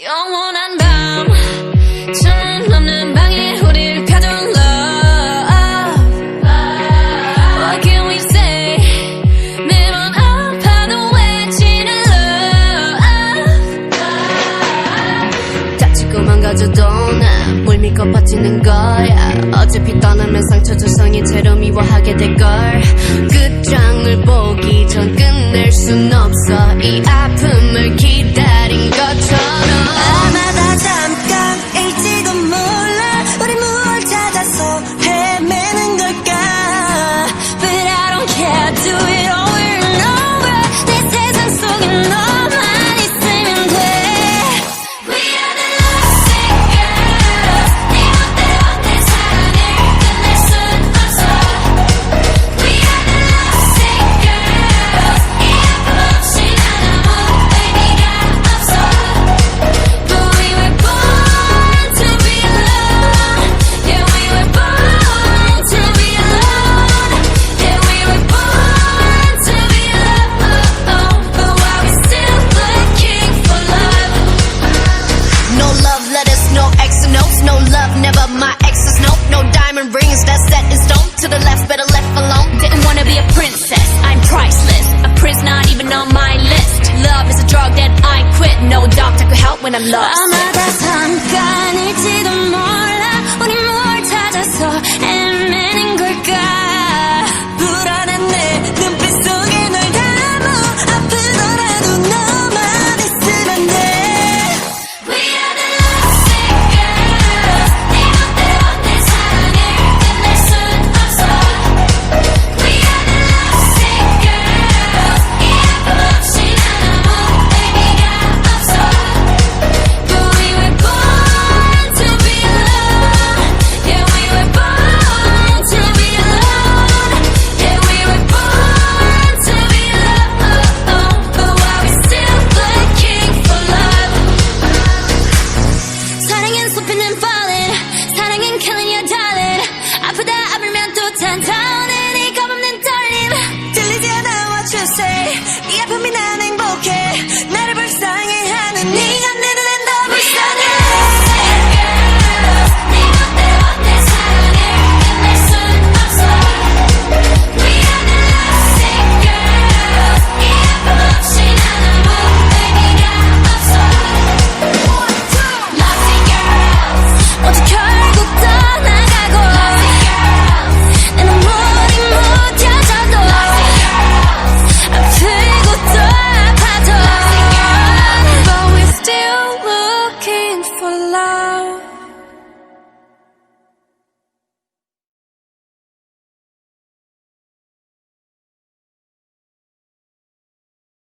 영원한 밤 창문 없는 방에 우릴 가둔 love. What can we say? 매번 아파도 외치는 love. 다치고 망가져도 난 물 믿고 버티는 거야. 어차피 떠나면 상처 조성이 채로 미워하게 될걸. 끝장을 보기 전 끝낼 순 없어. 이 아픔을 기다린 것처럼. 아마 다 잠깐일지도 몰라. 우리 무얼 찾아서 헤매는 걸까. But I don't care, do it over and over. 내 세상 속에 너만 있으면 돼. We are the lovesick girls. 네 멋대로 내 사랑을 끝낼 순 없어. We are the lovesick girls. 이 아픔 없이 난 아무 의미가 없어. But we were born to be alone. Yeah, we were born to be alone. Yeah, we were born to be alone. But why we still looking for love? No love letters, no X notes. No love, never my exes, no. No diamond rings, that's set in stone. To the left, better left alone. Didn't wanna be a princess, I'm priceless. A prince not even on my list. Love is a drug that I quit. No doctor could help when I'm lost.